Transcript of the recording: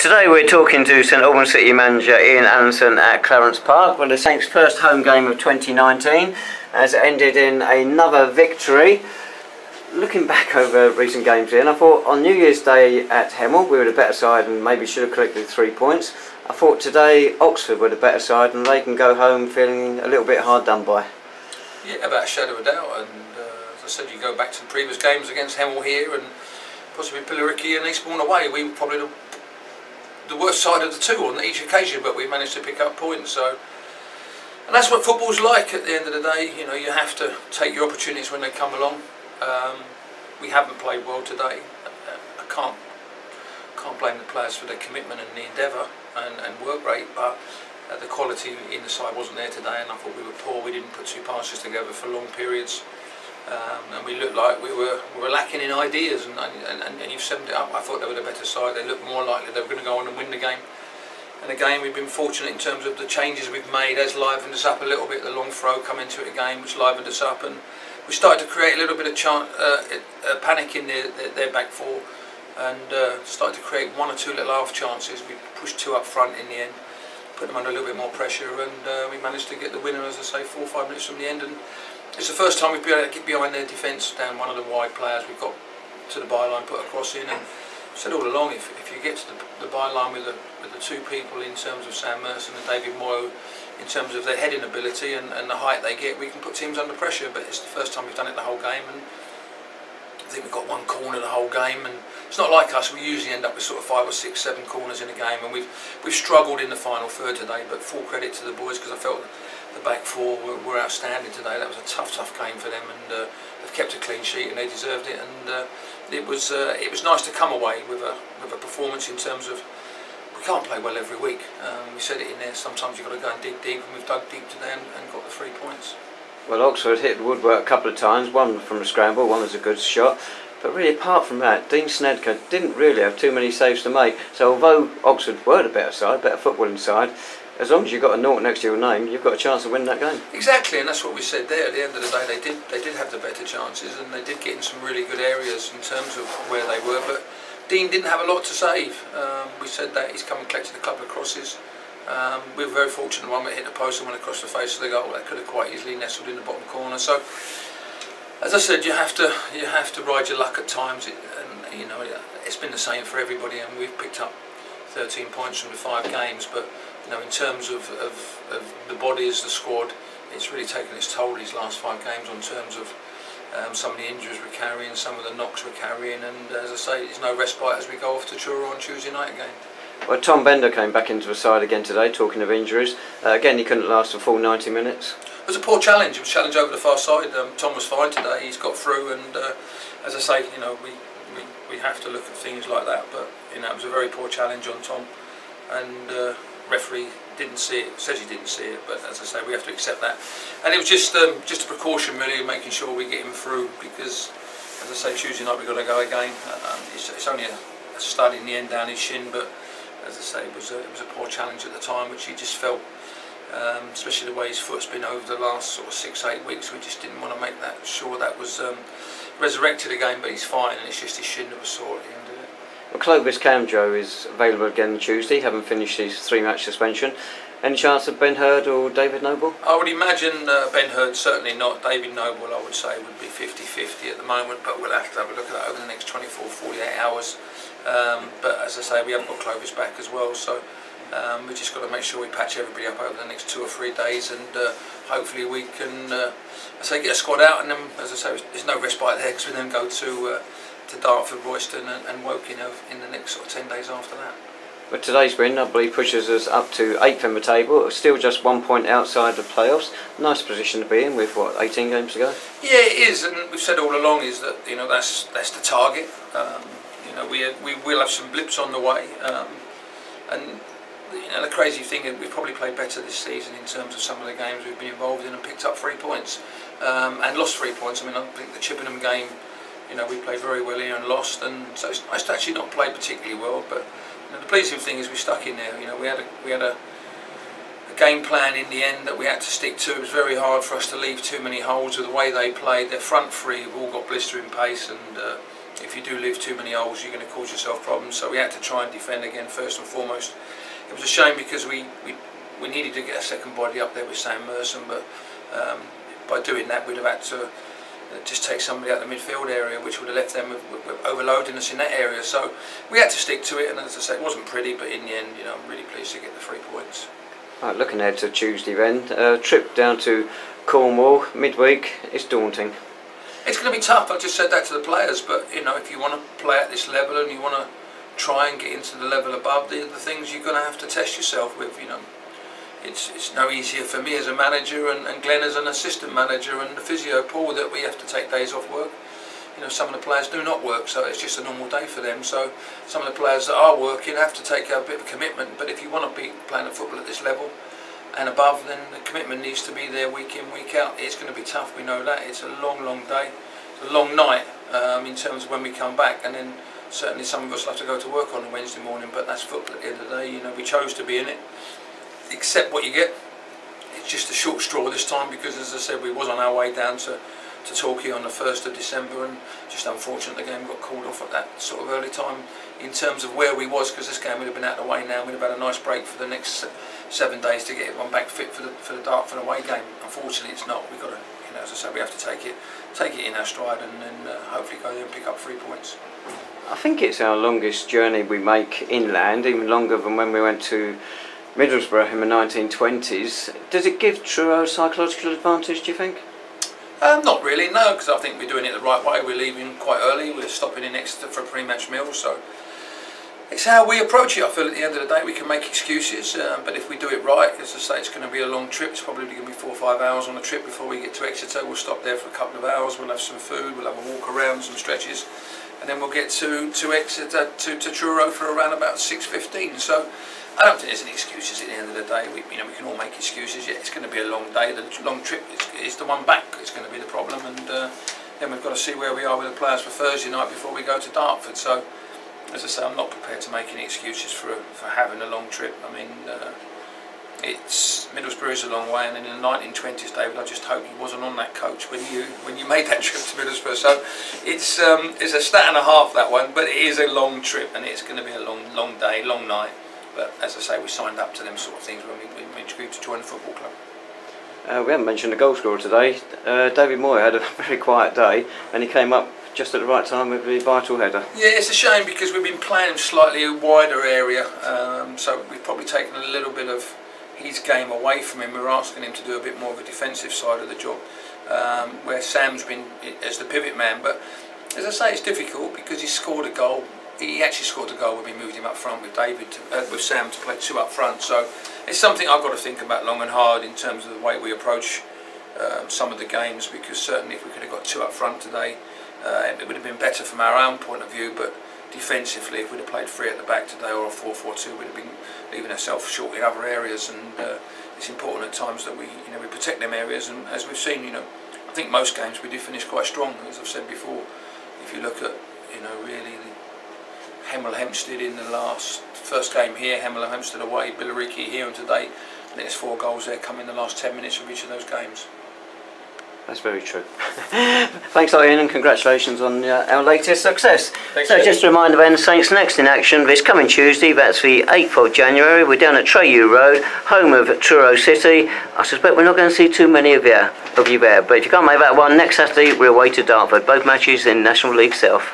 Today we're talking to St Albans City manager Ian Allinson at Clarence Park. Well, the Saints' first home game of 2019 has ended in another victory. Looking back over recent games, Ian, I thought on New Year's Day at Hemel we were the better side and maybe should have collected 3 points. I thought today Oxford were the better side and they can go home feeling a little bit hard done by. Yeah, about a shadow of a doubt, and as I said, you go back to the previous games against Hemel here and possibly Pillariki and Eastbourne away, we were probably the worst side of the two on each occasion, but we managed to pick up points. So, and that's what football's like at the end of the day. You know, you have to take your opportunities when they come along. We haven't played well today. I can't blame the players for their commitment and the endeavour and work rate, but the quality in the side wasn't there today, and I thought we were poor. We didn't put two passes together for long periods, and we looked like we were lacking in ideas. And you've summed it up. I thought they were the better side. They looked more likely they were going to go on and win the game. And again, we've been fortunate in terms of the changes we've made has livened us up a little bit. The long throw come into it again, which livened us up, and we started to create a little bit of panic in their back four, and started to create one or two little half chances. We pushed two up front in the end, put them under a little bit more pressure, and we managed to get the winner, as I say, 4 or 5 minutes from the end. And it's the first time we've been able to get behind their defence down one of the wide players. We've got to the byline, put a cross in, and said all along, if you get to the byline with the two people in terms of Sam Merson and David Moyo, in terms of their heading ability and the height they get, we can put teams under pressure. But it's the first time we've done it the whole game, and I think we've got one corner the whole game, and it's not like us. We usually end up with sort of 5 or 6, 7 corners in a game, and we've struggled in the final third today. But full credit to the boys, because I felt the back four were outstanding today. That was a tough game for them, and they've kept a clean sheet and they deserved it. And it was nice to come away with a performance in terms of, we can't play well every week. We said it in there, sometimes you've got to go and dig deep, and we've dug deep today and got the 3 points. Well, Oxford hit the woodwork a couple of times, one from a scramble, one was a good shot. But really, apart from that, Dean Snedker didn't really have too many saves to make. So although Oxford were the better side, better footballing side, as long as you've got a naught next to your name, you've got a chance of winning that game. Exactly, and that's what we said there. At the end of the day, they did have the better chances, and they did get in some really good areas in terms of where they were. But Dean didn't have a lot to save. We said that he's come and collected a couple of crosses. We were very fortunate, one that hit the post and went across the face of the goal. That could have quite easily nestled in the bottom corner. So, as I said, you have to ride your luck at times. And you know, it's been the same for everybody, and we've picked up 13 points from the 5 games. But you know, in terms of the bodies, the squad, it's really taken its toll these last 5 games on terms of some of the injuries we're carrying, some of the knocks we're carrying, and as I say, there's no respite as we go off to Truro on Tuesday night again. Well, Tom Bender came back into the side again today, talking of injuries. Again, he couldn't last a full 90 minutes. It was a poor challenge. It was a challenge over the far side. Tom was fine today. He's got through, and as I say, you know, we have to look at things like that. But you know, it was a very poor challenge on Tom, and referee didn't see it. Says he didn't see it, but as I say, we have to accept that. And it was just a precaution, really, making sure we get him through, because as I say, Tuesday night we've got to go again. It's only a stud in the end down his shin, but as I say, it was a poor challenge at the time, which he just felt, especially the way his foot's been over the last sort of 6 or 8 weeks. We just didn't want to make sure that was resurrected again. But he's fine, and it's just his shin that was sore at the end of it. Well, Clovis Camjo is available again Tuesday, having finished his 3-match suspension. Any chance of Ben Hurd or David Noble? I would imagine Ben Hurd, certainly not. David Noble, I would say, would be 50-50 at the moment, but we'll have to have a look at that over the next 24, 48 hours. But as I say, we haven't got Clovis back as well, so we've just got to make sure we patch everybody up over the next 2 or 3 days, and hopefully we can, as I say, get a squad out, and then, as I say, there's no respite there, because we then go to Dartford, Royston and Woking in the next sort of 10 days after that. But today's win, I believe, pushes us up to 8th in the table. Still just 1 point outside the playoffs. Nice position to be in with, what, 18 games to go? Yeah, it is, and we've said all along is that, you know, that's the target. You know, we will have some blips on the way, and you know, the crazy thing is we've probably played better this season in terms of some of the games we've been involved in and picked up 3 points, and lost 3 points. I mean, I think the Chippenham game, you know, we played very well here and lost, and so it's nice to actually not play particularly well. But you know, the pleasing thing is we stuck in there. You know, we had a game plan in the end that we had to stick to. It was very hard for us to leave too many holes with the way they played. Their front three have all got blistering pace, and if you do leave too many holes, you're going to cause yourself problems. So we had to try and defend again first and foremost. It was a shame because we needed to get a second body up there with Sam Merson, but by doing that we'd have had to just take somebody out of the midfield area, which would have left them with overloading us in that area. So we had to stick to it, and as I say, it wasn't pretty, but in the end, you know, I'm really pleased to get the 3 points. Right, looking ahead to Tuesday then, trip down to Cornwall midweek is daunting. It's going to be tough. I just said that to the players, but you know, if you want to play at this level and you want to try and get into the level above, the things you're going to have to test yourself with. You know, it's no easier for me as a manager and Glenn as an assistant manager and the physio Paul that we have to take days off work. You know, some of the players do not work, so it's just a normal day for them. So some of the players that are working have to take a bit of a commitment. But if you want to be playing at football at this level and above, then the commitment needs to be there week in, week out. It's going to be tough, we know that. It's a long, long day. It's a long night in terms of when we come back, and then certainly some of us will have to go to work on a Wednesday morning, but that's football at the end of the day. You know, we chose to be in it. Accept what you get. It's just a short straw this time because, as I said, we was on our way down to Torquay on the 1st of December, and just unfortunate the game got called off at that sort of early time in terms of where we was, because this game would have been out of the way now. We'd have had a nice break for the next 7 days to get everyone back fit for the Dartford away game. Unfortunately, it's not. We've got to, you know, as I said, we have to take it in our stride, and then hopefully go there and pick up 3 points. I think it's our longest journey we make inland, even longer than when we went to Middlesbrough in the 1920s. Does it give Truro psychological advantage, do you think? Not really, no, because I think we're doing it the right way. We're leaving quite early, we're stopping in Exeter for a pre-match meal, so it's how we approach it. I feel at the end of the day we can make excuses, but if we do it right, as I say, it's going to be a long trip. It's probably going to be 4 or 5 hours on the trip before we get to Exeter. We'll stop there for a couple of hours, we'll have some food, we'll have a walk around, some stretches, and then we'll get to Exeter, to Truro for around about 6:15. So I don't think there's any excuses at the end of the day. We can all make excuses. Yeah, it's going to be a long day. The long trip is the one back. It's going to be the problem, and then we've got to see where we are with the players for Thursday night before we go to Dartford. So, as I say, I'm not prepared to make any excuses for having a long trip. I mean, Middlesbrough is a long way, and in the 1920s, David, I just hope he wasn't on that coach when you made that trip to Middlesbrough. So it's a stat and a half, that one, but it is a long trip, and it's going to be a long day, long night. But as I say, we signed up to them sort of things when we agreed to join the football club. We haven't mentioned the goal scorer today. David Moore had a very quiet day, and he came up just at the right time with the vital header. Yeah, it's a shame because we've been playing him slightly a wider area, so we've probably taken a little bit of his game away from him. We're asking him to do a bit more of a defensive side of the job, where Sam's been as the pivot man. But as I say, it's difficult because he scored a goal. He actually scored a goal when we moved him up front with with Sam to play 2 up front. So it's something I've got to think about long and hard in terms of the way we approach some of the games, because certainly if we could have got 2 up front today, it would have been better from our own point of view. But defensively, if we'd have played 3 at the back today or a 4-4-2, we'd have been leaving ourselves short in other areas. And it's important at times that we protect them areas. And as we've seen, I think most games we do finish quite strong. As I've said before, if you look at really Hemel Hempstead in the first game here, Hemel Hempstead away, Billericay here, and today, I think there's 4 goals there come in the last 10 minutes of each of those games. That's very true. Thanks, Ian, and congratulations on our latest success. Thanks, so just a reminder then, Saints next in action this coming Tuesday. That's the 8th of January. We're down at Treyu Road, home of Truro City. I suspect we're not going to see too many of you there, but if you can't make that one, next Saturday we're away to Dartford. Both matches in National League South.